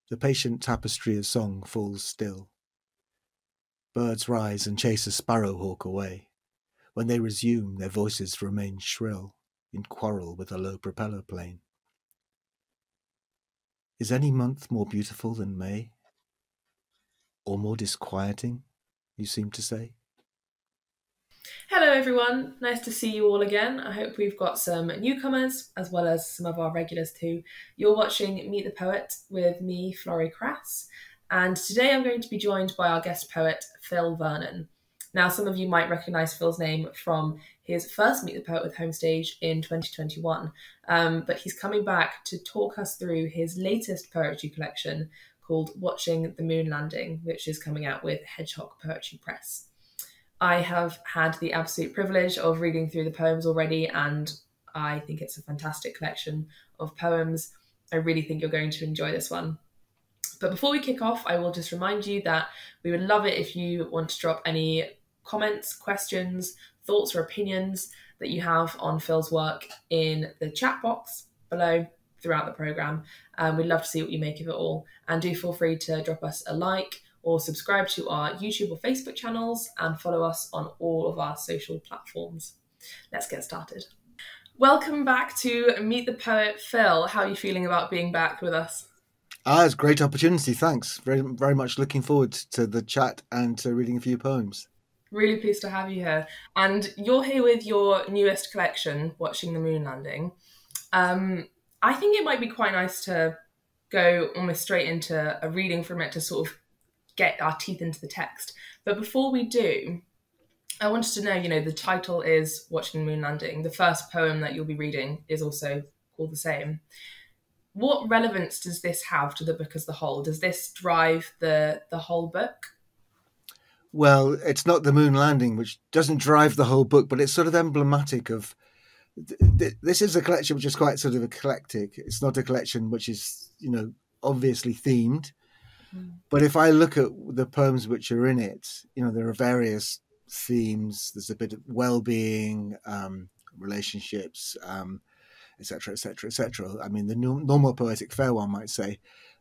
The patient tapestry of song falls still. Birds rise and chase a sparrowhawk away. When they resume, their voices remain shrill, in quarrel with a low propeller plane. Is any month more beautiful than May? Or more disquieting, you seem to say? Hello everyone, nice to see you all again. I hope we've got some newcomers as well as some of our regulars too. You're watching Meet the Poet with me, Florrie Crass, and today I'm going to be joined by our guest poet, Phil Vernon. Now, some of you might recognise Phil's name from his first Meet the Poet with Homestage in 2021, but he's coming back to talk us through his latest poetry collection called Watching the Moon Landing, which is coming out with Hedgehog Poetry Press. I have had the absolute privilege of reading through the poems already, and I think it's a fantastic collection of poems. I really think you're going to enjoy this one. But before we kick off, I will just remind you that we would love it if you want to drop any comments, questions, thoughts, or opinions that you have on Phil's work in the chat box below throughout the programme. We'd love to see what you make of it all. And do feel free to drop us a like or subscribe to our YouTube or Facebook channels and follow us on all of our social platforms. Let's get started. Welcome back to Meet the Poet, Phil. How are you feeling about being back with us? It's a great opportunity, thanks. Very, very much looking forward to the chat and to reading a few poems. Really pleased to have you here. And you're here with your newest collection, Watching the Moon Landing. I think it might be quite nice to go almost straight into a reading from it to sort of get our teeth into the text. But before we do, I wanted to know, the title is Watching the Moon Landing. The first poem that you'll be reading is also called the same. What relevance does this have to the book as the whole? Does this drive the whole book? Well, it's not the moon landing, which doesn't drive the whole book, but it's sort of emblematic of... This is a collection which is quite sort of eclectic. It's not a collection which is, obviously themed. But if I look at the poems which are in it, there are various themes. There's a bit of well-being, relationships, etc., etc., etc. I mean, the normal poetic fare, one might say,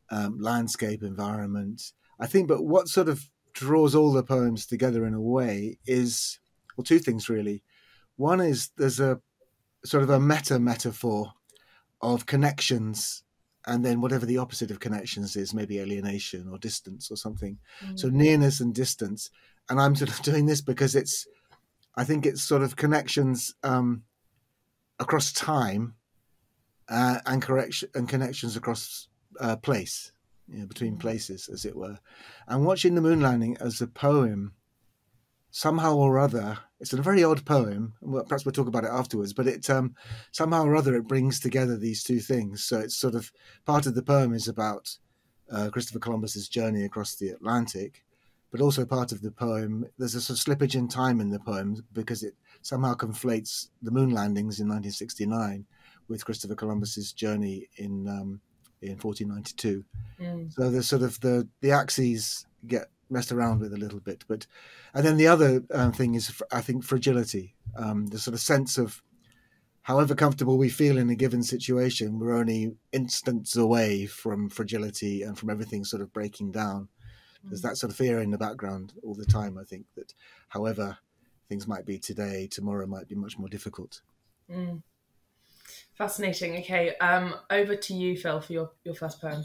landscape, environment. I think, but what sort of draws all the poems together in a way is, well, two things really. One is there's a sort of a metaphor of connections, and then whatever the opposite of connections is, maybe alienation or distance or something. So nearness and distance. And I'm sort of doing this because I think it's sort of connections across time and connections across place, between places, as it were. And Watching the Moon Landing as a poem, somehow or other, it's a very odd poem. Well, perhaps we'll talk about it afterwards, but it somehow or other it brings together these two things. So it's sort of part of the poem is about Christopher Columbus's journey across the Atlantic, but also part of the poem, there's a sort of slippage in time in the poem because it somehow conflates the moon landings in 1969 with Christopher Columbus's journey in 1492. So there's sort of the axes get messed around with a little bit, and then the other thing is, I think, fragility. The sort of sense of however comfortable we feel in a given situation, we're only instants away from fragility and from everything sort of breaking down. There's that sort of fear in the background all the time. I think that however things might be today, tomorrow might be much more difficult. Fascinating. Okay, over to you, Phil, for your first poem.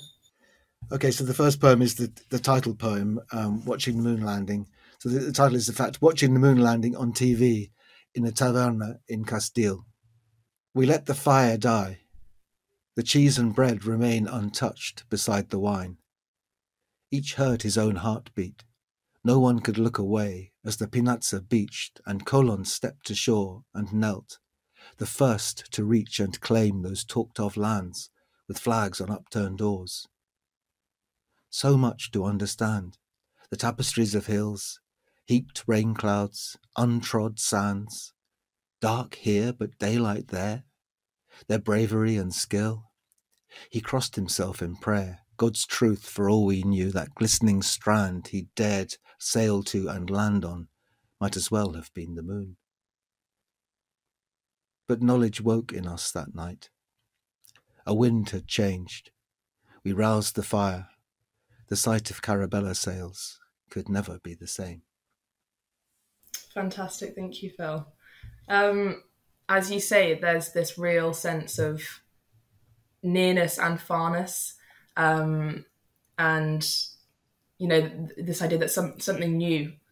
Okay, so the first poem is the title poem, Watching the Moon Landing. So the title is, in fact, Watching the Moon Landing on TV in a taverna in Castile. We let the fire die. The cheese and bread remain untouched beside the wine. Each heard his own heartbeat. No one could look away as the Pinazza beached and Colon stepped to shore and knelt, the first to reach and claim those talked-of lands with flags on upturned oars. So much to understand, the tapestries of hills, heaped rain clouds, untrod sands, dark here but daylight there, their bravery and skill. He crossed himself in prayer, God's truth for all we knew, that glistening strand he dared sail to and land on might as well have been the moon. But knowledge woke in us that night. A wind had changed. We roused the fire, the sight of Carabella sails could never be the same. Fantastic, thank you, Phil. As you say, there's this real sense of nearness and farness, and this idea that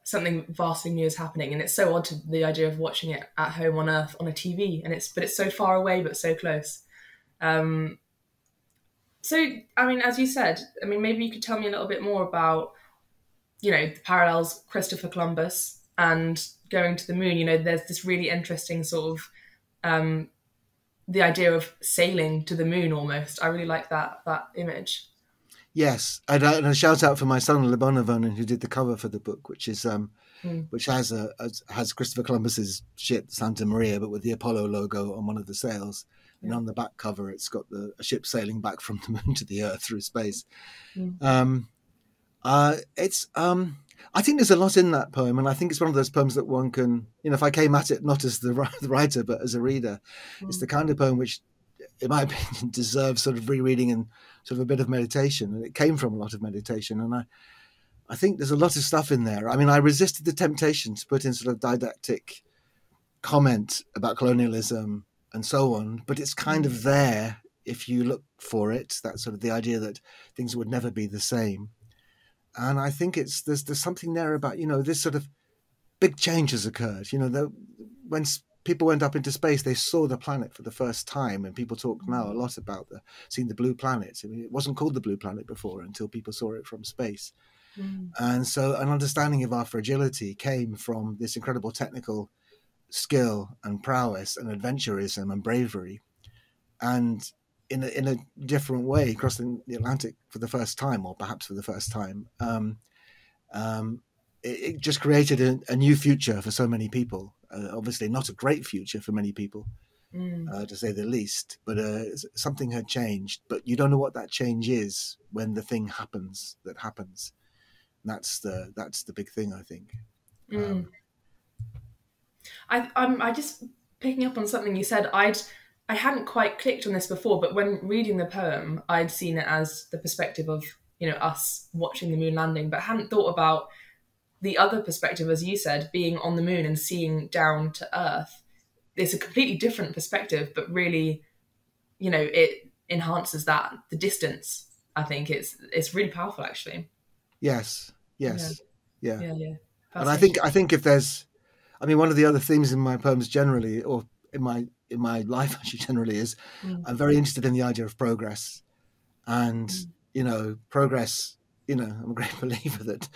something vastly new is happening, and it's so odd to the idea of watching it at home on Earth on a TV, but it's so far away but so close. So, I mean, as you said, I mean, maybe you could tell me a little bit more about, the parallels Christopher Columbus and going to the moon. There's this really interesting sort of the idea of sailing to the moon almost. I really like that image. Yes, and a shout out for my son Lebonovonen, who did the cover for the book, which is which has Christopher Columbus's ship Santa Maria, but with the Apollo logo on one of the sails. And on the back cover, it's got a ship sailing back from the moon to the Earth through space. I think there's a lot in that poem, and I think it's one of those poems that one can, if I came at it not as the writer but as a reader, it's the kind of poem which, in my opinion, deserves sort of rereading and sort of a bit of meditation. And it came from a lot of meditation, and I think there's a lot of stuff in there. I mean, I resisted the temptation to put in sort of didactic comment about colonialism and so on, but it's kind of there if you look for it. That's sort of the idea that things would never be the same. And I think there's something there about, this sort of big change has occurred. When people went up into space, they saw the planet for the first time, and people talk now a lot about seeing the blue planet. I mean, it wasn't called the blue planet before until people saw it from space. And so an understanding of our fragility came from this incredible technical skill and prowess and adventurism and bravery, and in a different way, crossing the Atlantic for the first time, or perhaps for the first time, it just created a new future for so many people. Obviously not a great future for many people, to say the least, but something had changed, but you don't know what that change is when the thing happens that happens. That's the big thing, I think. I just picking up on something you said. I hadn't quite clicked on this before, but when reading the poem, I'd seen it as the perspective of us watching the moon landing, but hadn't thought about the other perspective, as you said, being on the moon and seeing down to Earth. It's a completely different perspective, but really, it enhances the distance. I think it's really powerful, actually. Yes. Yeah. And I think if there's, I mean, one of the other themes in my poems generally, or in my life actually generally, is I'm very interested in the idea of progress, and progress. I'm a great believer that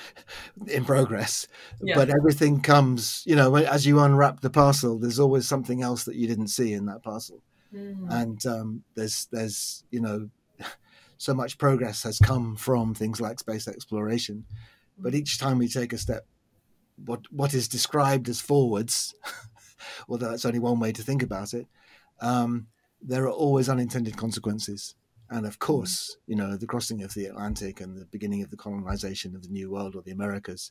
in progress, but everything comes. As you unwrap the parcel, there's always something else that you didn't see in that parcel, and there's so much progress has come from things like space exploration, but each time we take a step, what is described as forwards, although that's only one way to think about it, there are always unintended consequences. And of course, the crossing of the Atlantic and the beginning of the colonization of the New World, or the Americas,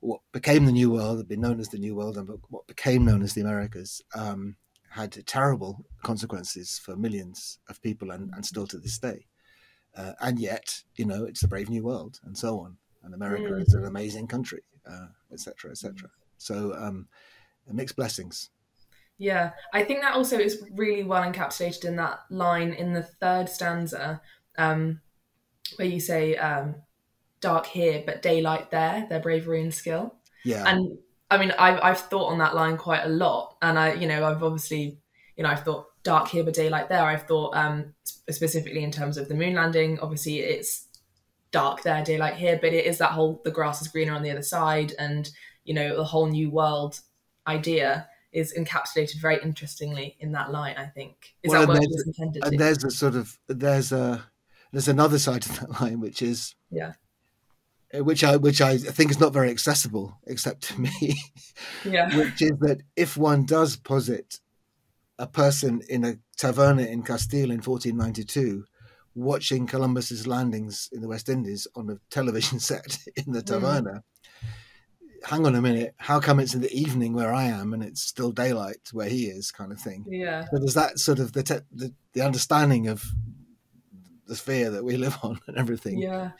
what became the New World, had been known as the New World, and what became known as the Americas, had terrible consequences for millions of people, and still to this day. And yet, it's a brave new world, and so on. And America is an amazing country, et cetera, et cetera. So mixed blessings. Yeah, I think that also is really well encapsulated in that line in the third stanza, where you say, dark here, but daylight there, their bravery and skill. Yeah. And I mean, I've thought on that line quite a lot. And I've obviously, I've thought dark here, but daylight there. I've thought specifically in terms of the moon landing, obviously it's dark there, daylight here, but it is that whole, the grass is greener on the other side. And, the whole new world idea is encapsulated very interestingly in that line, I think. Is that what it was intended to? And there's another side of that line, which is which I think is not very accessible except to me. Yeah. Which is that if one does posit a person in a taverna in Castile in 1492 watching Columbus's landings in the West Indies on a television set in the taverna, hang on a minute, how come it's in the evening where I am and it's still daylight where he is, kind of thing. Yeah. So there's that sort of the understanding of the sphere that we live on and everything. Yeah.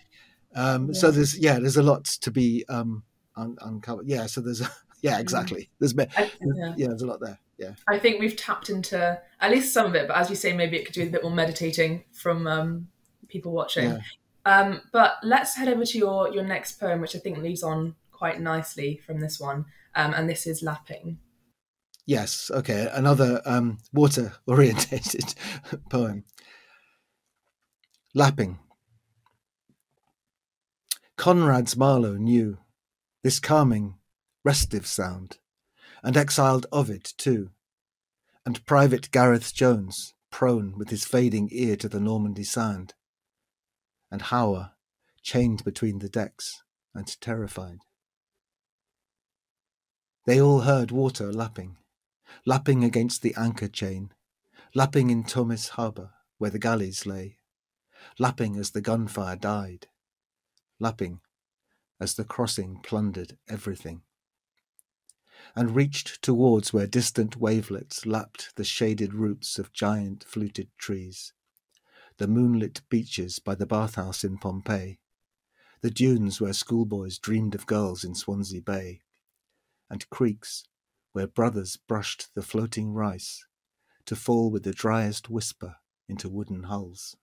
So there's a lot to be uncovered. Yeah, so there's exactly. There's there's a lot there. Yeah, I think we've tapped into at least some of it, but as you say, maybe it could do with a bit more meditating from people watching. But let's head over to your next poem, which I think leads on quite nicely from this one, and this is Lapping. Yes, okay, another water-orientated poem. Lapping. Conrad's Marlowe knew this calming, restive sound, and exiled Ovid too, and private Gareth Jones, prone with his fading ear to the Normandy sand, and Hower, chained between the decks and terrified. They all heard water lapping, lapping against the anchor chain, lapping in Thomas harbour where the galleys lay, lapping as the gunfire died, lapping as the crossing plundered everything, and reached towards where distant wavelets lapped the shaded roots of giant fluted trees, the moonlit beaches by the bathhouse in Pompeii, the dunes where schoolboys dreamed of girls in Swansea Bay, and creeks where brothers brushed the floating rice to fall with the driest whisper into wooden hulls.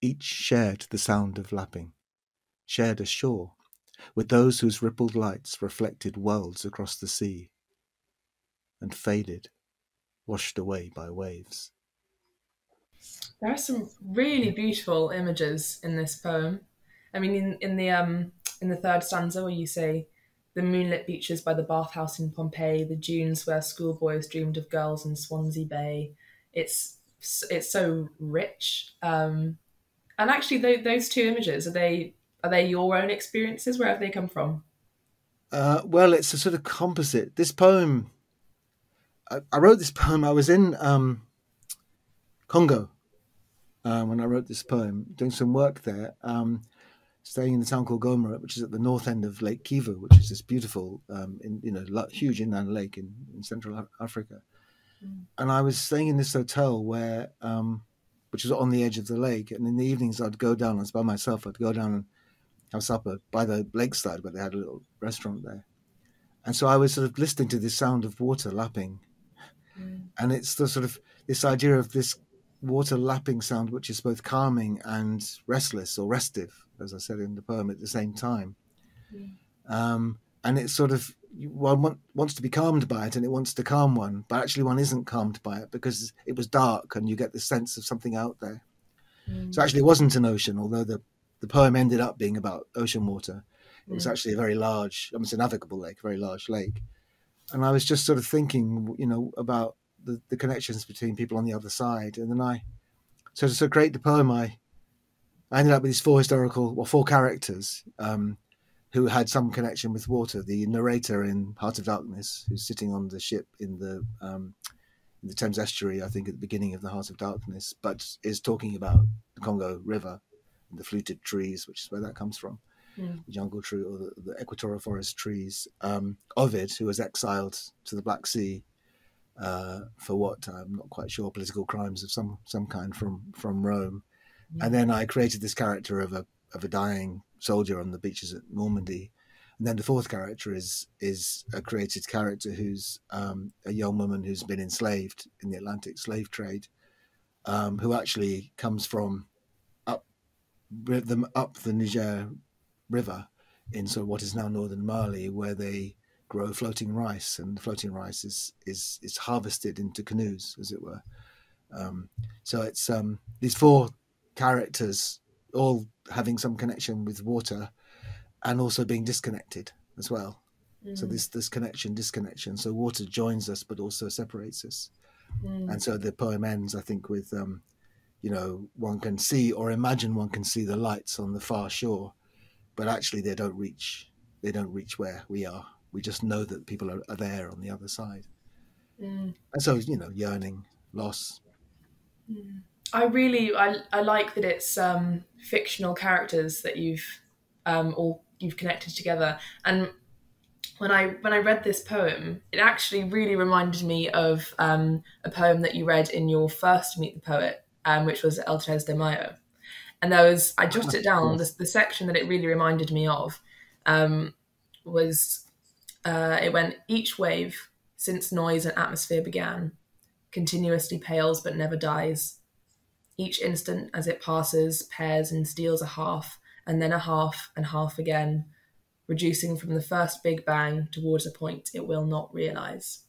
Each shared the sound of lapping, shared a shore with those whose rippled lights reflected worlds across the sea, and faded, washed away by waves. There are some really beautiful images in this poem. I mean, in the third stanza where you say, the moonlit beaches by the bathhouse in Pompeii, the dunes where schoolboys dreamed of girls in Swansea Bay. It's so rich. And actually, those two images, are they your own experiences? Where have they come from? Well, it's a sort of composite. This poem, I wrote this poem. I was in Congo when I wrote this poem, doing some work there. Staying in the town called Goma, which is at the north end of Lake Kivu, which is this beautiful, huge inland lake in Central Africa. And I was staying in this hotel where, which was on the edge of the lake. And in the evenings, I'd go down. I was by myself. I'd go down and have supper by the lakeside, where they had a little restaurant there. And so I was sort of listening to this sound of water lapping, and it's the sort of this idea of this water lapping sound, which is both calming and restless or restive, as I said in the poem, at the same time. And it's sort of, one wants to be calmed by it and it wants to calm one, but actually one isn't calmed by it because it was dark and you get the sense of something out there. So actually it wasn't an ocean, although the poem ended up being about ocean water. It was actually a very large, it's a navigable lake, a very large lake. And I was just sort of thinking, about the connections between people on the other side. And then so to create the poem, I ended up with these four characters who had some connection with water. The narrator in Heart of Darkness, who's sitting on the ship in the Thames estuary, I think at the beginning of the Heart of Darkness, but is talking about the Congo River and the fluted trees, which is where that comes from. The jungle tree or the equatorial forest trees. Ovid, who was exiled to the Black Sea for what, I'm not quite sure, political crimes of some kind from Rome. And then I created this character of a dying soldier on the beaches at Normandy. And then the fourth character is a created character who's a young woman who's been enslaved in the Atlantic slave trade, who actually comes from up the Niger River in sort of what is now northern Mali, where they grow floating rice, and the floating rice is harvested into canoes, as it were. So it's these four characters all having some connection with water and also being disconnected as well. So this connection, disconnection. So water joins us, but also separates us. And so the poem ends, I think, with, one can see or imagine one can see the lights on the far shore, but actually they don't reach where we are. We just know that people are there on the other side. And so, yearning, loss. I like that it's fictional characters that you've connected together. And when I read this poem, it actually really reminded me of a poem that you read in your first Meet the Poet, which was El Tres de Mayo. And I jotted it down. Yes. The section that it really reminded me of was it went, each wave since noise and atmosphere began continuously pales but never dies. Each instant as it passes pairs and steals a half, and then a half and half again, reducing from the first big bang towards a point it will not realize.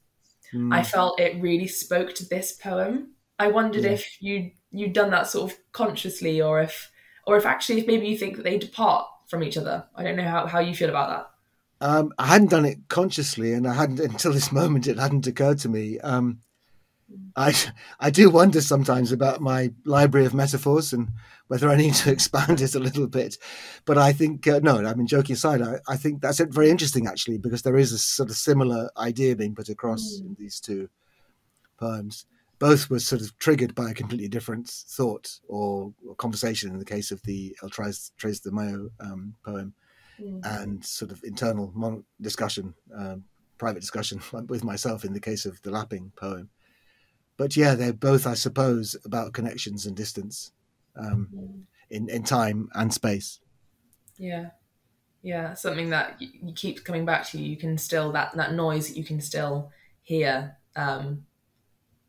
I felt it really spoke to this poem. I wondered Yeah. if you'd done that sort of consciously, or if actually if maybe you think that they depart from each other. I don't know how you feel about that. I hadn't done it consciously, and I hadn't until this moment. It hadn't occurred to me. I I do wonder sometimes about my library of metaphors and whether I need to expand it a little bit. But I think no. I mean, joking aside, I think that's very interesting actually, because there is a sort of similar idea being put across in these two poems. Both were sort of triggered by a completely different thought or conversation. In the case of the El Tres de Mayo poem, and sort of internal discussion, private discussion with myself in the case of the Lapping poem. But yeah, they're both, I suppose, about connections and distance in time and space. Yeah, something that you keep coming back to. You can still that noise that you can still hear.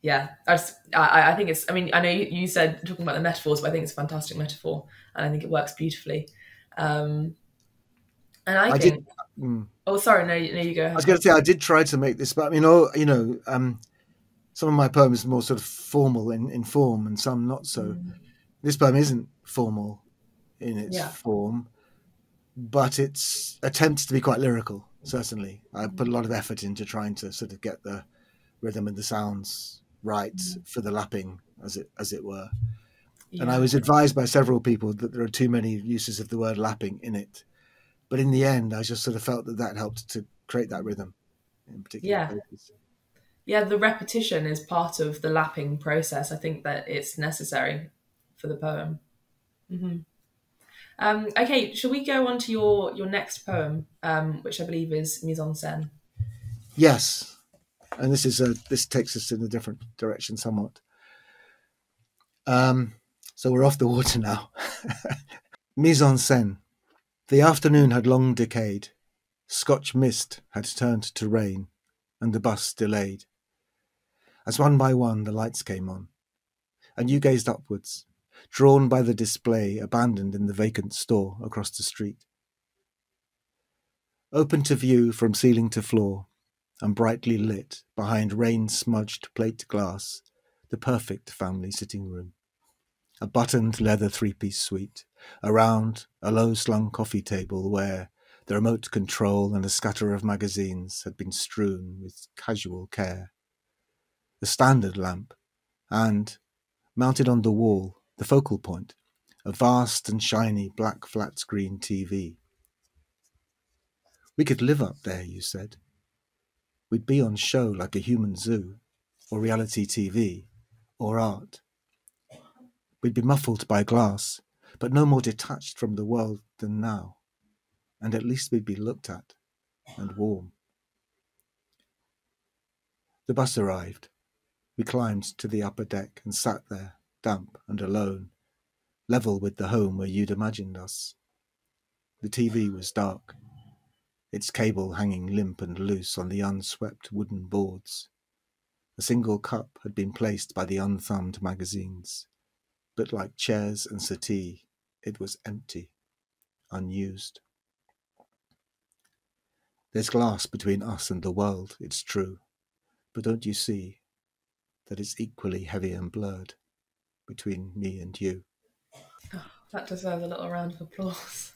Yeah, I think it's. I mean, I know you said talking about the metaphors, but I think it's a fantastic metaphor, and I think it works beautifully. And I did. think. Oh, sorry. No, you go ahead. I was going to say I did try to make this, but I mean, some of my poems are more sort of formal in form, and some not so. This poem isn't formal in its form, but it attempts to be quite lyrical. Certainly, I put a lot of effort into trying to sort of get the rhythm and the sounds right for the lapping, as it were. Yeah. And I was advised by several people that there are too many uses of the word lapping in it. But in the end, I just sort of felt that helped to create that rhythm in particular places. Yeah, the repetition is part of the lapping process. I think that it's necessary for the poem. Okay, shall we go on to your next poem, which I believe is Mise en Scène? Yes, and this takes us in a different direction somewhat. So we're off the water now. Mise en Scène. The afternoon had long decayed. Scotch mist had turned to rain, and the bus delayed. As one by one the lights came on, and you gazed upwards, drawn by the display abandoned in the vacant store across the street. Open to view from ceiling to floor, and brightly lit behind rain-smudged plate glass, the perfect family sitting room. A buttoned leather three-piece suite, around a low-slung coffee table where the remote control and a scatter of magazines had been strewn with casual care. The standard lamp, and, mounted on the wall, the focal point, a vast and shiny black flat-screen TV. We could live up there, you said. We'd be on show like a human zoo, or reality TV, or art. We'd be muffled by glass, but no more detached from the world than now, and at least we'd be looked at and warm. The bus arrived. We climbed to the upper deck and sat there, damp and alone, level with the home where you'd imagined us. The TV was dark, its cable hanging limp and loose on the unswept wooden boards. A single cup had been placed by the unthumbed magazines, but like chairs and settee, it was empty, unused. There's glass between us and the world, it's true, but don't you see that it's equally heavy and blurred between me and you? Oh, that deserves a little round of applause.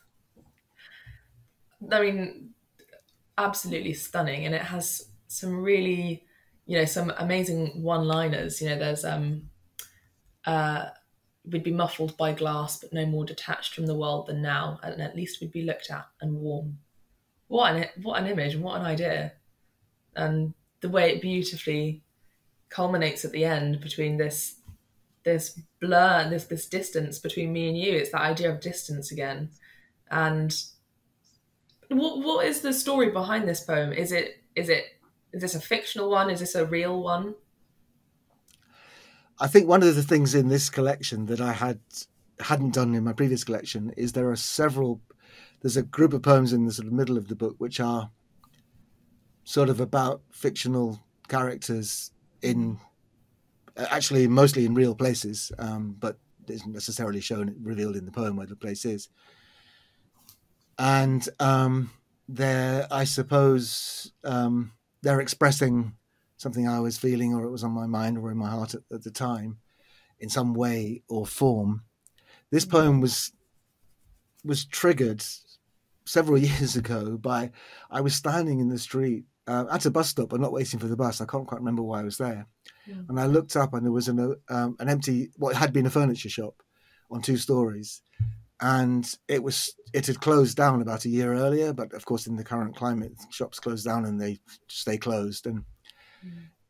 I mean, absolutely stunning, and it has some really, some amazing one-liners. There's we'd be muffled by glass, but no more detached from the world than now, and at least we'd be looked at and warm. What an image, and what an idea, and the way it beautifully culminates at the end between this blur, this distance between me and you. It's that idea of distance again. And what is the story behind this poem? Is this a fictional one? Is this a real one? I think one of the things in this collection that I had hadn't done in my previous collection is there's a group of poems in the sort of middle of the book which are sort of about fictional characters in actually mostly in real places, but isn't necessarily revealed in the poem where the place is. And I suppose they're expressing something I was feeling, or it was on my mind or in my heart at the time, in some way or form. This poem was triggered several years ago by, I was standing in the street at a bus stop, but not waiting for the bus. I can't quite remember why I was there. And I looked up, and there was an empty, what had been a furniture shop on 2 stories. And it had closed down about a year earlier, but of course in the current climate, shops close down and they stay closed. And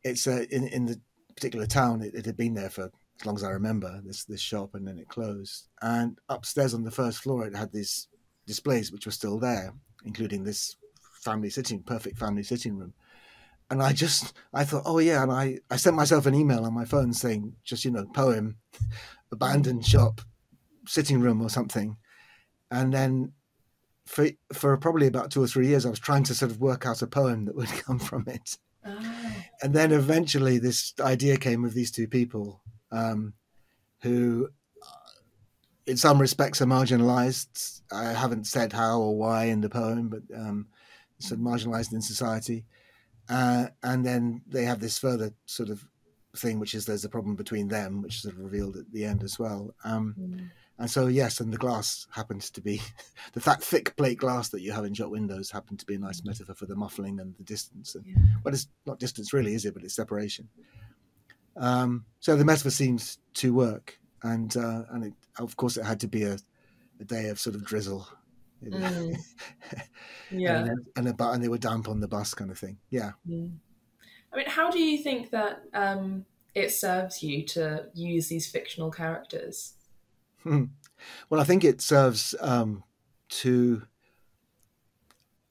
it's in the particular town, it had been there for as long as I remember, this shop, and then it closed. And upstairs on the first floor, it had these displays which were still there, including this perfect family sitting room. And I thought, oh yeah, and I sent myself an email on my phone saying, just, poem, abandoned shop, sitting room or something. And then for probably about 2 or 3 years, I was trying to sort of work out a poem that would come from it. And then eventually this idea came of these 2 people who in some respects are marginalized. I haven't said how or why in the poem, but sort of marginalized in society. And then they have this further sort of thing, which is there's a problem between them, which is sort of revealed at the end as well. And so, yes, and the glass happens to be, that thick plate glass that you have in shop windows happened to be a nice metaphor for the muffling and the distance. But it's not distance really, is it? But it's separation. So the metaphor seems to work. And of course, it had to be a day of sort of drizzle. Yeah. and they were damp on the bus kind of thing. Yeah. I mean, how do you think that it serves you to use these fictional characters? Well, I think it serves to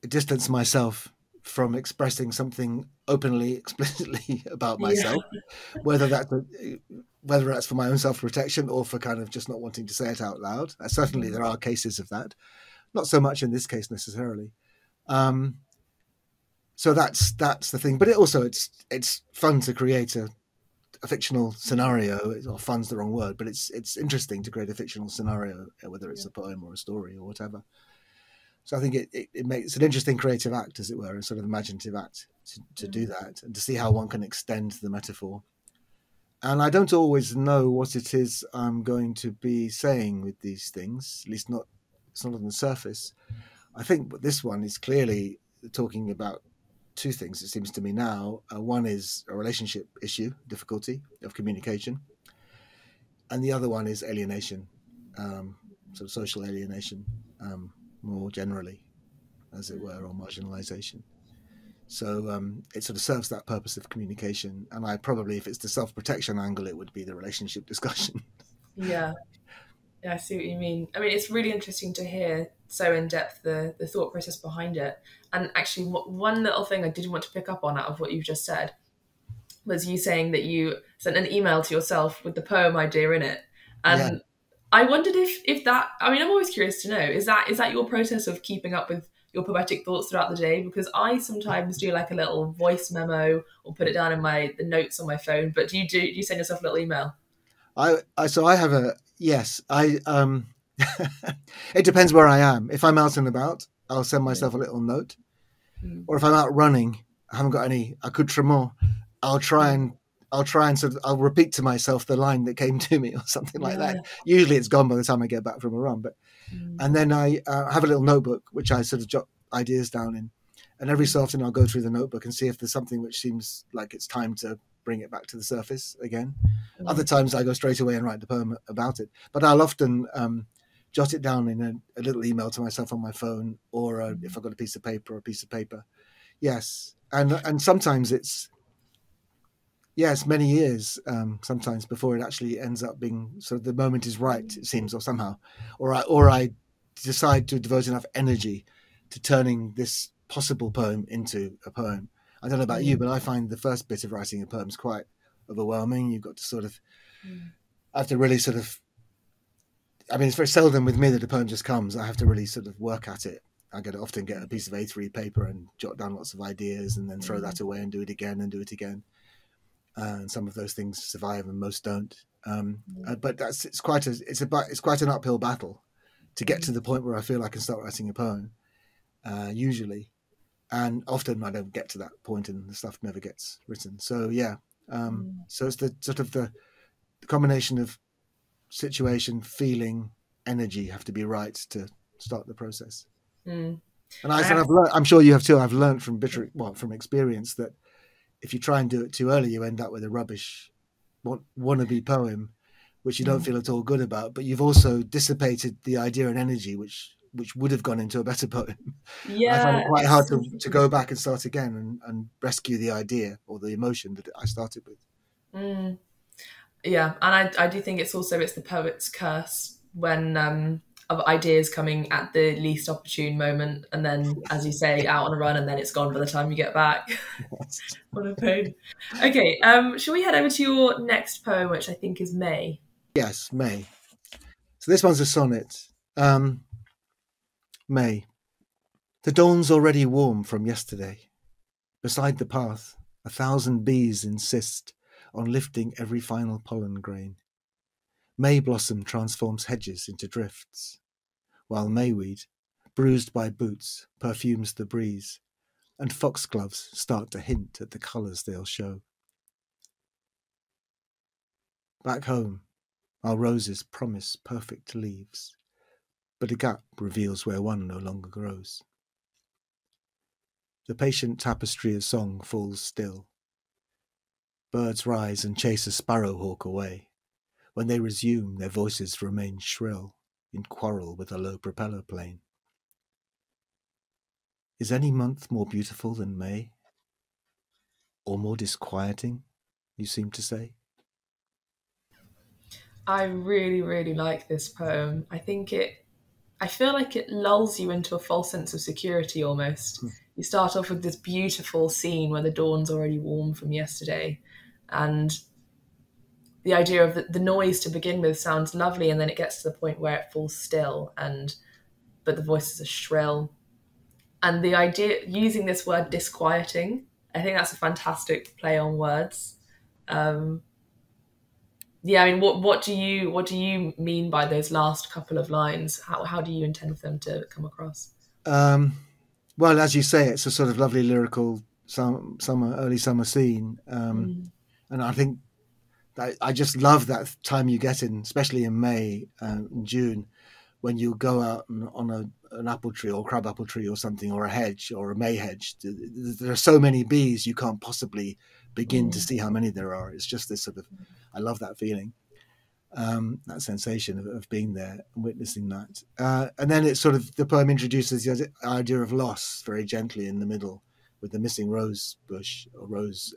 distance myself from expressing something openly, explicitly about myself, whether that's for my own self-protection or for kind of just not wanting to say it out loud. Certainly there are cases of that, not so much in this case necessarily. So that's the thing, but it's fun to create a fictional scenario. Or fun's the wrong word, but it's interesting to create a fictional scenario, whether it's a poem or a story or whatever. So I think it makes an interesting creative act, as it were, a sort of imaginative act to do that and to see how one can extend the metaphor. And I don't always know what it is I'm going to be saying with these things, at least it's not on the surface. I think this one is clearly talking about 2 things, it seems to me now. One is a relationship issue, difficulty of communication. And the other one is alienation, sort of social alienation, more generally, as it were, or marginalization. So it sort of serves that purpose of communication. And if it's the self-protection angle, it would be the relationship discussion. Yeah, I see what you mean. I mean, it's really interesting to hear so in depth the thought process behind it. And actually, one little thing I did want to pick up on out of what you've just said was you saying that you sent an email to yourself with the poem idea in it. And I wondered if that, I mean, I'm always curious to know, is that your process of keeping up with your poetic thoughts throughout the day? Because I sometimes do like a little voice memo or put it down in the notes on my phone. But do you send yourself a little email? So I have it depends where I am. If I'm out and about, I'll send myself a little note. Or if I'm out running, I haven't got any accoutrement, I'll try and I'll repeat to myself the line that came to me or something like that. Usually it's gone by the time I get back from a run, and then I have a little notebook which I sort of jot ideas down in, and every so often I'll go through the notebook and see if there's something which seems like it's time to bring it back to the surface again. Other times I go straight away and write the poem about it, but I'll often jot it down in a little email to myself on my phone, or if I've got a piece of paper. Yes, and sometimes it's many years sometimes before it actually ends up being sort of the moment is right, it seems, or somehow, or I decide to devote enough energy to turning this possible poem into a poem. I don't know about you, but I find the first bit of writing a poem is quite overwhelming. You've got to sort of, I have to really sort of I mean, it's very seldom with me that a poem just comes. I have to really sort of work at it. I often get a piece of A3 paper and jot down lots of ideas, and then throw that away and do it again and do it again. And some of those things survive, and most don't. But it's quite an uphill battle to get to the point where I feel I can start writing a poem. Usually, and often I don't get to that point, and the stuff never gets written. So yeah, so it's the sort of the combination of situation, feeling, energy have to be right to start the process. And I've learned, I'm sure you have too. I've learned from from experience that if you try and do it too early, you end up with a rubbish wannabe poem, which you don't feel at all good about. But you've also dissipated the idea and energy which would have gone into a better poem. Yeah, I find it quite hard to go back and start again and rescue the idea or the emotion that I started with. Yeah, and I do think it's the poet's curse when of ideas coming at the least opportune moment, and then, as you say, out on a run, and then it's gone by the time you get back. What a pain. Okay, shall we head over to your next poem, which I think is May? Yes, May. So this one's a sonnet. May. The dawn's already warm from yesterday. Beside the path, 1,000 bees insist on lifting every final pollen grain. May blossom transforms hedges into drifts, while mayweed, bruised by boots, perfumes the breeze, and foxgloves start to hint at the colours they'll show. Back home, our roses promise perfect leaves, but a gap reveals where one no longer grows. The patient tapestry of song falls still. Birds rise and chase a sparrowhawk away. When they resume, their voices remain shrill, in quarrel with a low propeller plane. Is any month more beautiful than May? Or more disquieting, you seem to say? I really, really like this poem. I feel like it lulls you into a false sense of security almost. You start off with this beautiful scene where the dawn's already warm from yesterday, and the idea of the noise to begin with sounds lovely, and then it gets to the point where it falls still, but the voices are shrill. And the idea, using this word disquieting, I think that's a fantastic play on words. Yeah, I mean, what do you mean by those last couple of lines? How do you intend for them to come across? Well, as you say, it's a sort of lovely lyrical early summer scene, and I think I just love that time you get in, especially in May and June, when you go out on an apple tree or crab apple tree or something, or a hedge or a May hedge. There are so many bees you can't possibly begin to see how many there are. It's just this sort of, I love that feeling, that sensation of being there and witnessing that. And then it's sort of, the poem introduces the idea of loss very gently in the middle with the missing rose bush or rose.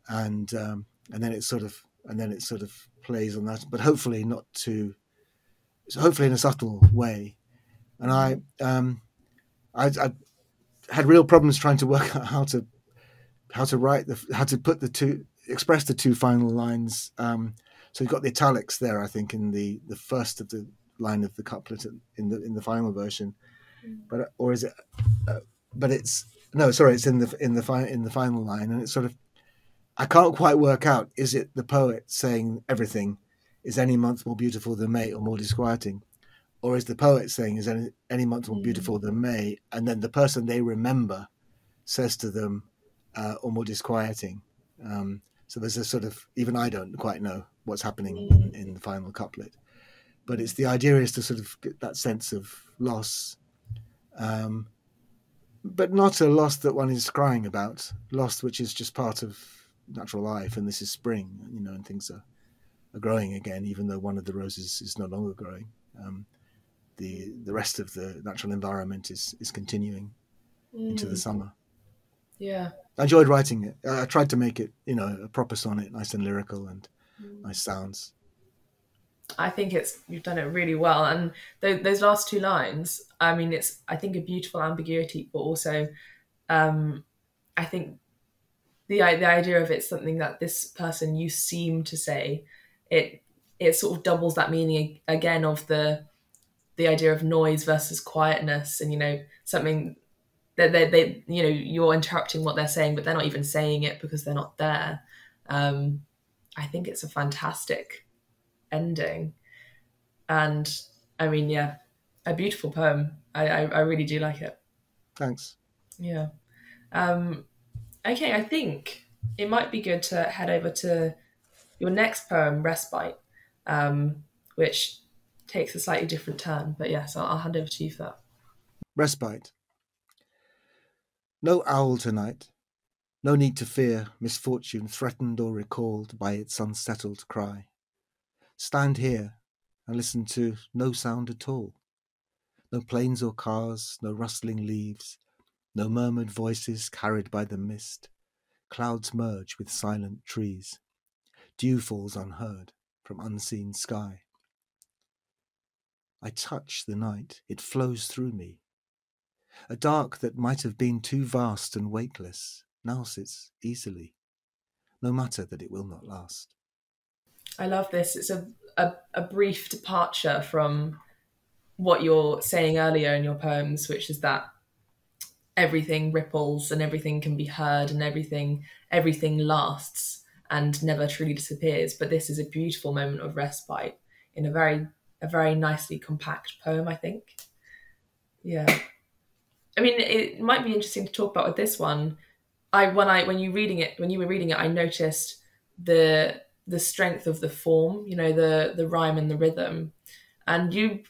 And then it sort of plays on that, but hopefully not too. Hopefully in a subtle way. And I had real problems trying to work out how to express the two final lines. So you've got the italics there, I think, in the first of the line of the couplet in the final version, it's in the final line, and it's sort of, I can't quite work out, is it the poet saying everything, is any month more beautiful than May or more disquieting? Or is the poet saying, is any month more beautiful than May? And then the person they remember says to them, or more disquieting. So there's a sort of, even I don't quite know what's happening in the final couplet. But it's the idea is to sort of get that sense of loss, but not a loss that one is crying about, loss which is just part of natural life, and this is spring, and things are growing again, even though one of the roses is no longer growing. The rest of the natural environment is continuing into the summer. Yeah, I enjoyed writing it. I tried to make it, a proper sonnet, nice and lyrical and nice sounds. I think you've done it really well, and those last two lines. I mean, it's, I think, a beautiful ambiguity, but also, I think the idea of it's something that this person you seem to say, it it sort of doubles that meaning again of the idea of noise versus quietness, and something that they you're interrupting what they're saying, but they're not even saying it because they're not there. I think it's a fantastic ending, and I mean, yeah, a beautiful poem. I really do like it. Thanks. Yeah. Okay, I think it might be good to head over to your next poem, Respite, which takes a slightly different turn. But yes, I'll hand over to you for that. Respite. No owl tonight. No need to fear misfortune threatened or recalled by its unsettled cry. Stand here and listen to no sound at all. No planes or cars, no rustling leaves, no murmured voices carried by the mist. Clouds merge with silent trees. Dew falls unheard from unseen sky. I touch the night, it flows through me. A dark that might have been too vast and weightless now sits easily, no matter that it will not last. I love this. It's a brief departure from what you're saying earlier in your poems, which is that everything ripples and everything can be heard and everything lasts and never truly disappears. But this is a beautiful moment of respite in a very nicely compact poem, I think. Yeah. I mean, it might be interesting to talk about with this one. When you were reading it, I noticed the strength of the form, the rhyme and the rhythm, and you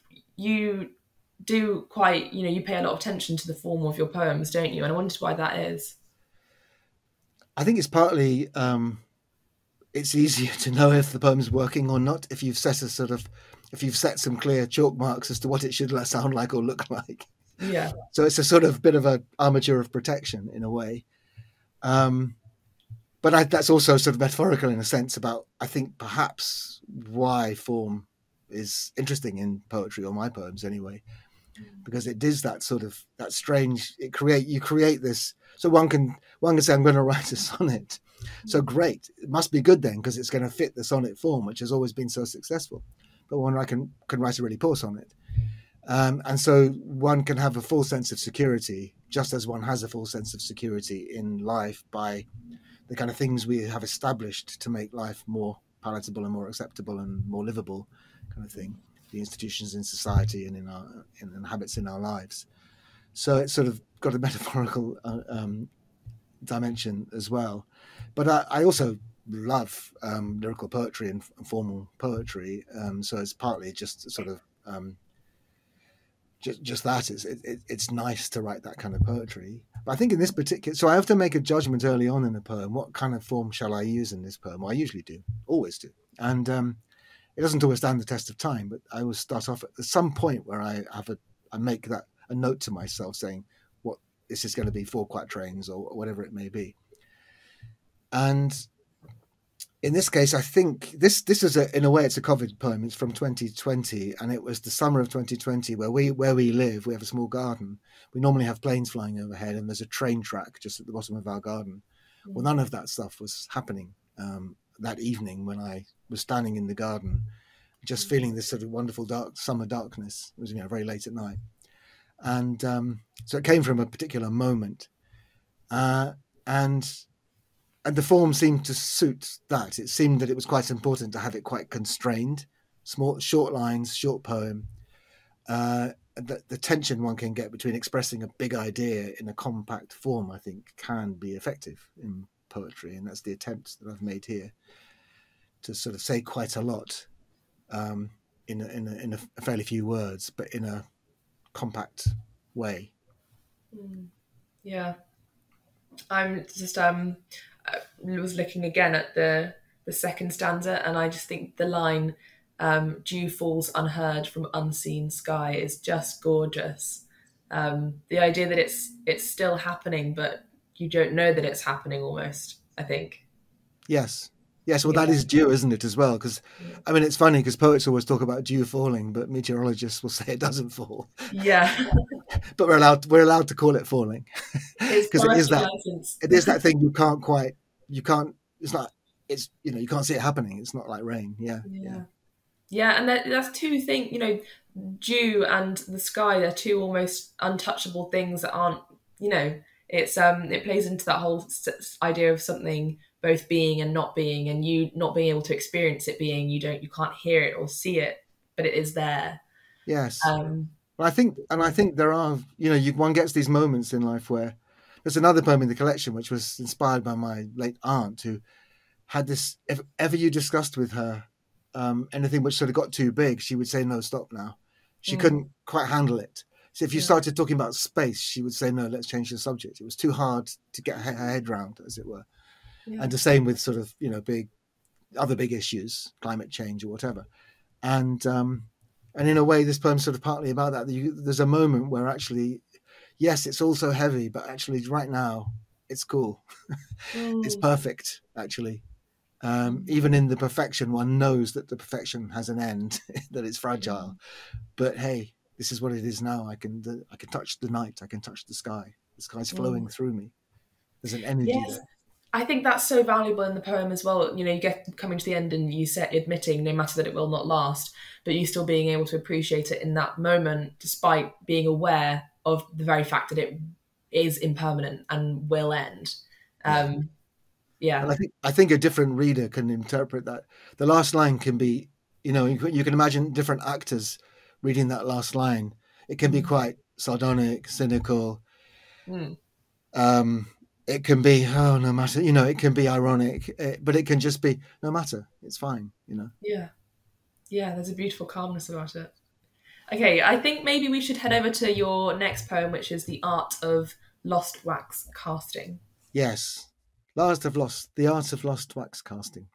do quite, you pay a lot of attention to the form of your poems, don't you? And I wondered why that is. I think it's partly it's easier to know if the poem's working or not if you've set some clear chalk marks as to what it should sound like or look like. Yeah. So it's a sort of bit of an armature of protection in a way. But that's also sort of metaphorical in a sense about, I think, perhaps why form is interesting in poetry, or my poems anyway, because it is that sort of that strange. You create this. So one can say, I'm going to write a sonnet. So great, it must be good then, because it's going to fit the sonnet form, which has always been so successful. But one can write a really poor sonnet. And so one can have a full sense of security, just as one has a full sense of security in life by the kind of things we have established to make life more palatable and more acceptable and more livable, kind of thing. The institutions in society and in the habits in our lives. So it's sort of got a metaphorical dimension as well. But I also love lyrical poetry and formal poetry. So it's partly just sort of just that. It's nice to write that kind of poetry. But I think in this particular, so I have to make a judgment early on in a poem. What kind of form shall I use in this poem? Well, I usually do, always do. And it doesn't always stand the test of time, but I will start off at some point where I make that a note to myself saying, what this is going to be 4 quatrains or whatever it may be. And in this case, I think this is in a way it's a COVID poem. It's from 2020, and it was the summer of 2020 where we live. We have a small garden. We normally have planes flying overhead, and there's a train track just at the bottom of our garden. Well, none of that stuff was happening that evening when I was standing in the garden, just feeling this sort of wonderful dark summer darkness. It was very late at night, and so it came from a particular moment, and the form seemed to suit that. It seemed that it was quite important to have it quite constrained, small, short lines, short poem. The tension one can get between expressing a big idea in a compact form, I think, can be effective in poetry, and that's the attempt that I've made here to sort of say quite a lot in a fairly few words, but in a compact way. Yeah, I'm just I was looking again at the second stanza, and I just think the line "dew falls unheard from unseen sky" is just gorgeous. The idea that it's still happening, but you don't know that it's happening. Almost, I think. Yes. Well, that is dew, isn't it, as well? Because, I mean, it's funny because poets always talk about dew falling, but meteorologists will say it doesn't fall. Yeah. But we're allowed to call it falling, because it is that thing you can't, you can't see it happening. It's not like rain. Yeah. Yeah, and that's two things, dew and the sky, they're two almost untouchable things that aren't, it plays into that whole idea of something both being and not being, and you not being able to experience it being, you can't hear it or see it, but it is there. Yes. Um, Well, I think there are, one gets these moments in life where there's another poem in the collection which was inspired by my late aunt, who had this. If ever you discussed with her anything which sort of got too big, she would say, "No, stop now." She couldn't quite handle it. So if you started talking about space, she would say, "No, let's change the subject." It was too hard to get her head round, as it were. yeah. And the same with sort of other big issues, climate change or whatever. And in a way, this poem's sort of partly about that. There's a moment where actually, yes, it's all so heavy, but actually right now it's cool. It's perfect, actually. Even in the perfection, one knows that the perfection has an end, that it's fragile. But hey, this is what it is now. I can touch the night. I can touch the sky. The sky's flowing through me. There's an energy there. I think that's so valuable in the poem as well. You get coming to the end and you set admitting no matter that it will not last, but you still being able to appreciate it in that moment, despite being aware of the very fact that it is impermanent and will end. Yeah. And I think a different reader can interpret that. The last line can be, you can imagine different actors reading that last line. It can be quite sardonic, cynical. It can be, oh, no matter, it can be ironic, but it can just be, no matter, it's fine, Yeah. Yeah, there's a beautiful calmness about it. Okay, I think maybe we should head over to your next poem, which is The Art of Lost Wax Casting. Yes. The Art of Lost Wax Casting.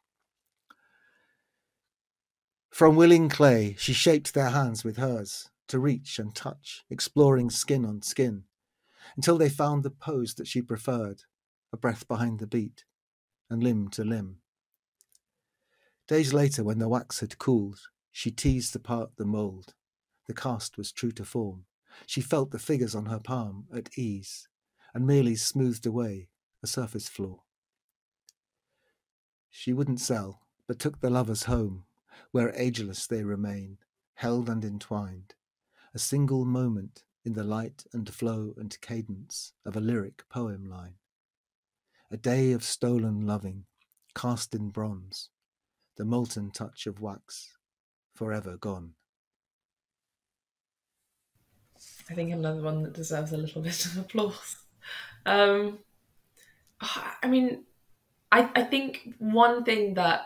From willing clay, she shaped their hands with hers, to reach and touch, exploring skin on skin, until they found the pose that she preferred, a breath behind the beat, and limb to limb. Days later, when the wax had cooled, she teased apart the mould. The cast was true to form. She felt the figures on her palm at ease, and merely smoothed away a surface flaw. She wouldn't sell, but took the lovers home, where ageless they remain, held and entwined, a single moment in the light and flow and cadence of a lyric poem line. A day of stolen loving, cast in bronze, the molten touch of wax, forever gone. I think another one that deserves a little bit of applause. I think one thing that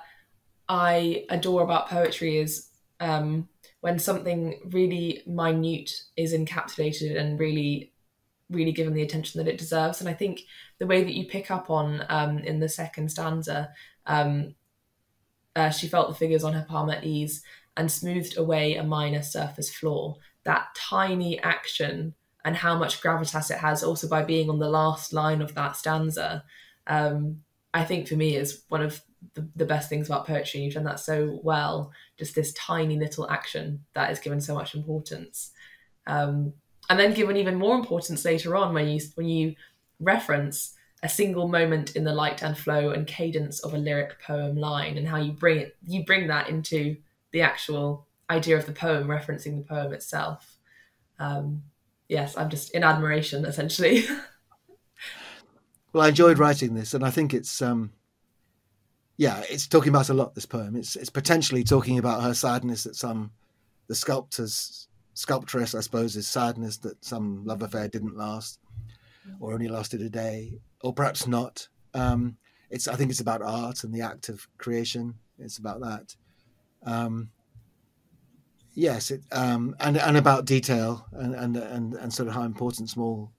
I adore about poetry is when something really minute is encapsulated and really, really given the attention that it deserves. And I think the way that you pick up on in the second stanza, she felt the figures on her palm at ease and smoothed away a minor surface flaw. That tiny action and how much gravitas it has also by being on the last line of that stanza, I think for me is one of the best things about poetry. You've done that so well, just this tiny little action that is given so much importance. And then given even more importance later on when you reference a single moment in the light and flow and cadence of a lyric poem line, and how you bring that into the actual idea of the poem, referencing the poem itself. Yes, I'm just in admiration, essentially. Well, I enjoyed writing this, and I think it's it's talking about a lot, this poem. It's potentially talking about her sadness at the sculptress, I suppose, is sadness that some love affair didn't last, or only lasted a day, or perhaps not. I think it's about art and the act of creation. It's about that. Yes, and about detail and sort of how important small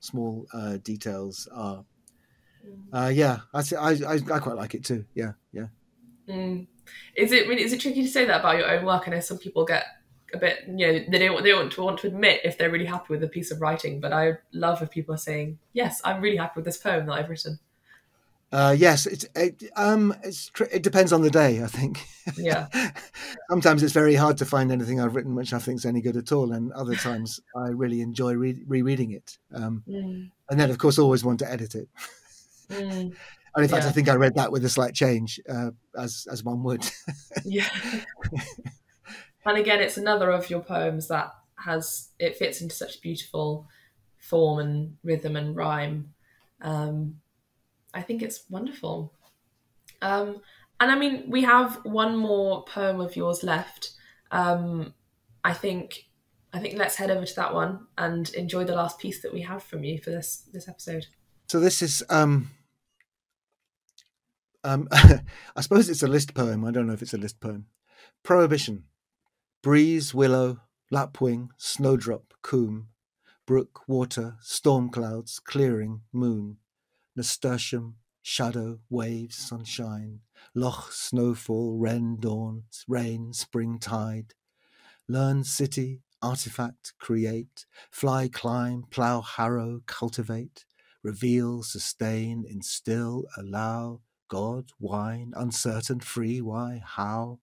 details are. I quite like it too. Yeah. Is it tricky to say that about your own work? I know some people get a bit, they don't want to admit if they're really happy with a piece of writing, but I love if people are saying, yes, I'm really happy with this poem that I've written. Yes, it depends on the day, I think. Yeah. Sometimes it's very hard to find anything I've written which I think is any good at all, and other times I really enjoy rereading it. And then, of course, always want to edit it. And in fact, I think I read that with a slight change, as one would. Yeah. And again, it's another of your poems that it fits into such beautiful form and rhythm and rhyme. I think it's wonderful. And I mean, we have one more poem of yours left. Um, I think let's head over to that one and enjoy the last piece that we have from you for this episode. So this is I suppose it's a list poem. I don't know if it's a list poem. Prohibition. Breeze, willow, lapwing, snowdrop, coombe, brook, water, storm clouds, clearing, moon, nasturtium, shadow, waves, sunshine, loch, snowfall, wren, dawn, rain, spring, tide, learn, city, artifact, create, fly, climb, plough, harrow, cultivate, reveal, sustain, instill, allow, God, wine, uncertain, free, why, how,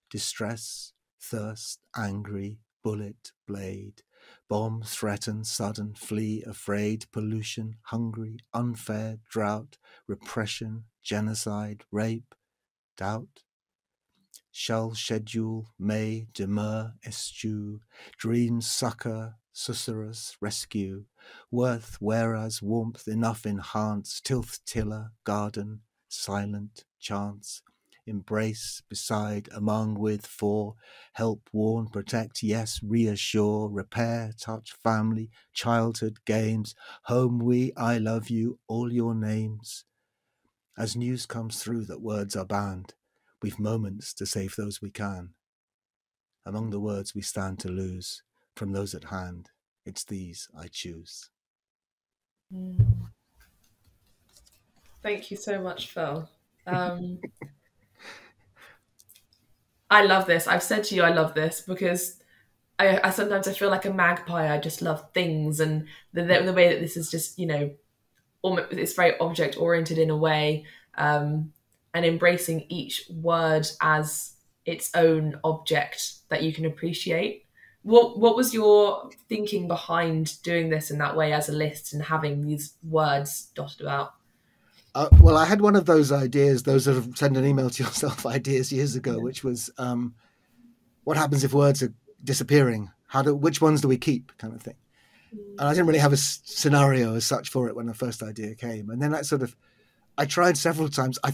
distress, thirst, angry, bullet, blade, bomb, threaten, sudden, flee, afraid, pollution, hungry, unfair, drought, repression, genocide, rape, doubt, shall, schedule, may, demur, eschew, dream, succor, susurrus, rescue, worth, whereas, warmth, enough, enhance, tilth, tiller, garden, silent, chance, embrace, beside, among, with, for, help, warn, protect, yes, reassure, repair, touch, family, childhood, games, home, we, I love you, all your names. As news comes through that words are banned, we've moments to save those we can. Among the words we stand to lose, from those at hand, it's these I choose. Thank you so much, Phil. I love this. I've said to you I love this because I sometimes I feel like a magpie. I just love things, and the way that this is just, almost, it's very object oriented in a way, and embracing each word as its own object that you can appreciate. What was your thinking behind doing this in that way as a list and having these words dotted about? Well, I had one of those ideas, those sort of send an email to yourself ideas years ago, which was what happens if words are disappearing? Which ones do we keep, kind of thing. And I didn't really have a scenario as such for it when the first idea came. And then I tried several times. I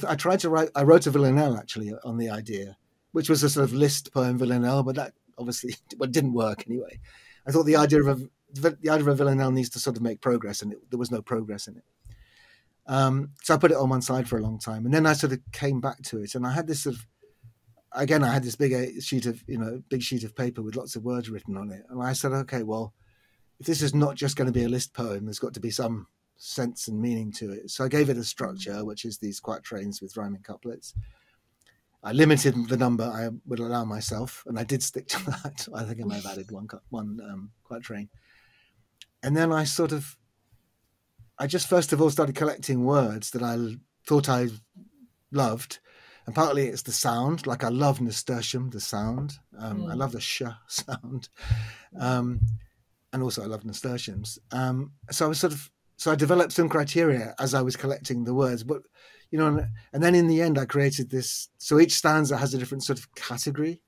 wrote a villanelle actually on the idea, which was a sort of list poem villanelle, but that obviously didn't work anyway. I thought the idea of a villanelle needs to sort of make progress, and there was no progress in it. So I put it on one side for a long time, and then I sort of came back to it, and I had this big sheet of paper with lots of words written on it, and I said, okay, well, if this is not just going to be a list poem, there's got to be some sense and meaning to it. So I gave it a structure, which is these quatrains with rhyming couplets. I limited the number I would allow myself, and I did stick to that. I think I may have added one quatrain, and then I just first of all started collecting words that I thought I loved, and partly it's the sound. Like I love nasturtium, the sound. I love the sh sound, and also I love nasturtiums. So I developed some criteria as I was collecting the words, but and then in the end I created this. So each stanza has a different sort of category,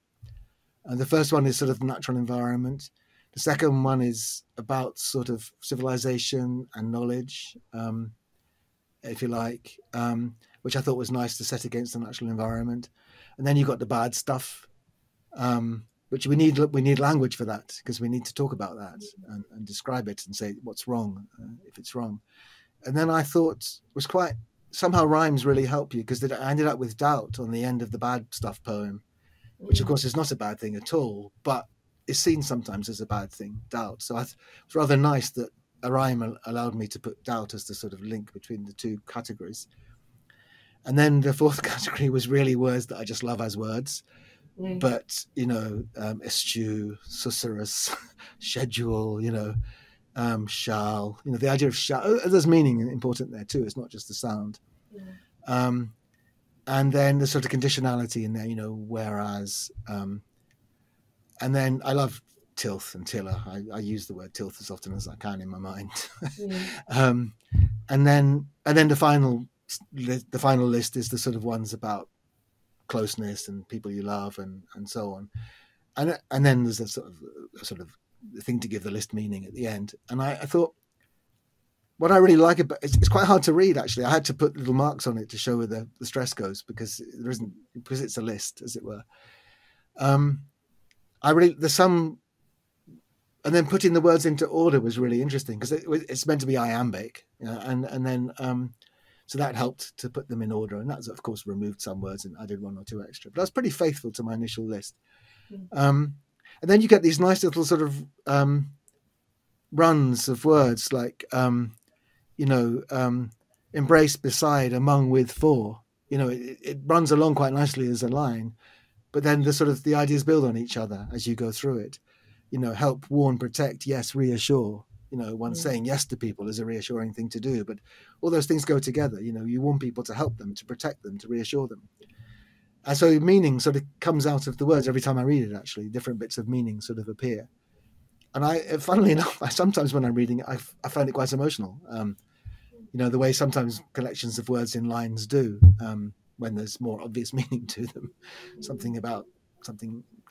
and the first one is sort of natural environment. The second one is about sort of civilization and knowledge, if you like, which I thought was nice to set against the natural environment. And then you've got the bad stuff, which we need language for that, because we need to talk about that and describe it and say what's wrong, if it's wrong. And then I thought was quite, somehow rhymes really help you, because I ended up with doubt on the end of the bad stuff poem, which of course is not a bad thing at all, but is seen sometimes as a bad thing, doubt. So it's rather nice that a rhyme allowed me to put doubt as the sort of link between the two categories. And then the fourth category was really words that I just love as words, but eschew, susurrus, schedule, shall, the idea of shall, there's meaning important there too. It's not just the sound. And then the sort of conditionality in there, whereas, and then I love tilth and tiller. I use the word tilth as often as I can in my mind. And then the final list is the sort of ones about closeness and people you love and so on. and then there's a sort of thing to give the list meaning at the end. And I thought, what I really like about it's quite hard to read, actually. I had to put little marks on it to show where the stress goes, because it's a list, as it were. There's some, and then putting the words into order was really interesting, because it's meant to be iambic, and then so that helped to put them in order, and that's of course removed some words and added one or two extra. But I was pretty faithful to my initial list. And then you get these nice little sort of runs of words, like embrace, beside, among, with, for. It runs along quite nicely as a line, but then the ideas build on each other as you go through it. Help, warn, protect, yes, reassure. One saying yes to people is a reassuring thing to do, but all those things go together. You want people to help them, to protect them, to reassure them. And so meaning sort of comes out of the words every time I read it, actually. Different bits of meaning sort of appear. And funnily enough, sometimes when I'm reading it, I find it quite emotional. The way sometimes collections of words in lines do, when there's more obvious meaning to them, something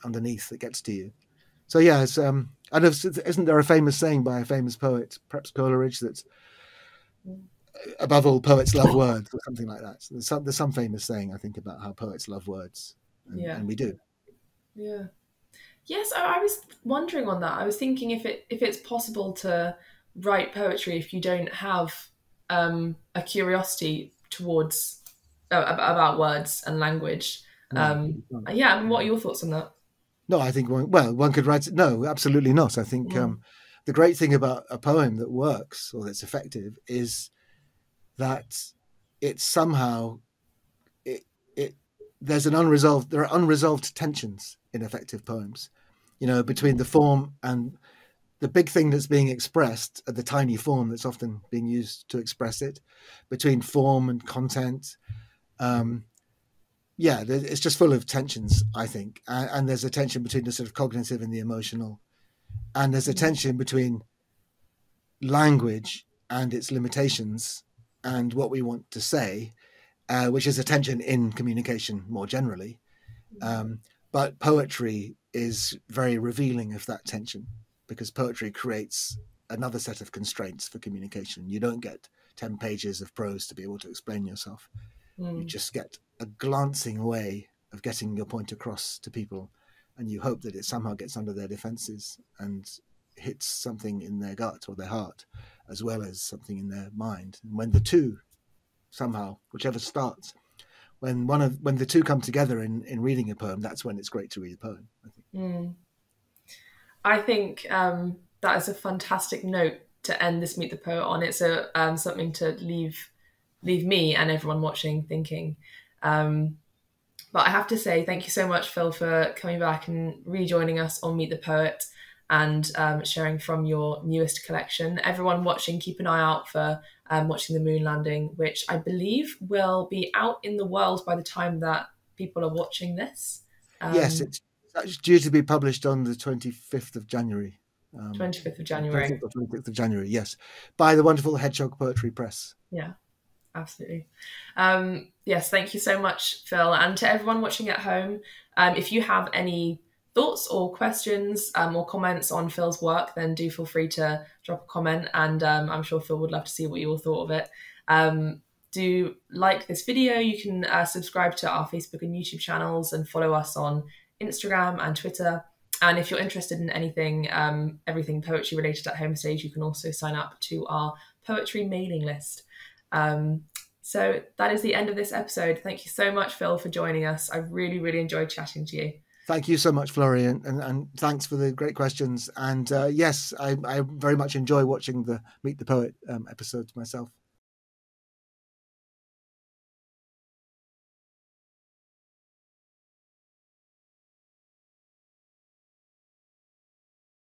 underneath that gets to you. So yeah, isn't there a famous saying by a famous poet, perhaps Coleridge, that above all, poets love words, or something like that? So there's some famous saying, I think, about how poets love words, and we do. Yeah. Yes, I was wondering on that. I was thinking if it's possible to write poetry if you don't have a curiosity towards about words and language. What are your thoughts on that? No, I think one could write. No, absolutely not. I think the great thing about a poem that works or that's effective is that it's somehow there are unresolved tensions in effective poems, between the form and the big thing that's being expressed, the tiny form that's often being used to express it, between form and content. It's just full of tensions, I think. And there's a tension between the sort of cognitive and the emotional. And there's a tension between language and its limitations and what we want to say, which is a tension in communication more generally. But poetry is very revealing of that tension, because poetry creates another set of constraints for communication. You don't get 10 pages of prose to be able to explain yourself. You just get a glancing way of getting your point across to people, and you hope that it somehow gets under their defenses and hits something in their gut or their heart, as well as something in their mind. And when the two somehow, whichever starts, when the two come together in reading a poem, that's when it's great to read a poem, I think. I think that is a fantastic note to end this Meet the Poet on. It's something to leave me and everyone watching thinking. But I have to say, thank you so much, Phil, for coming back and rejoining us on Meet the Poet and sharing from your newest collection. Everyone watching, keep an eye out for watching The Moon Landing, which I believe will be out in the world by the time that people are watching this. Yes, it's due to be published on the 25th of January. 25th of January. 25th of January, yes. By the wonderful Hedgehog Poetry Press. Yeah, absolutely. Yes, thank you so much, Phil. And to everyone watching at home, if you have any thoughts or questions or comments on Phil's work, then do feel free to drop a comment, and I'm sure Phil would love to see what you all thought of it. Do like this video. You can subscribe to our Facebook and YouTube channels and follow us on Instagram and Twitter. And if you're interested in anything, everything poetry related at Homestage, you can also sign up to our poetry mailing list. So that is the end of this episode. Thank you so much, Phil, for joining us. I really, really enjoyed chatting to you. Thank you so much, Florian, and thanks for the great questions. And yes, I very much enjoy watching the Meet the Poet episodes myself.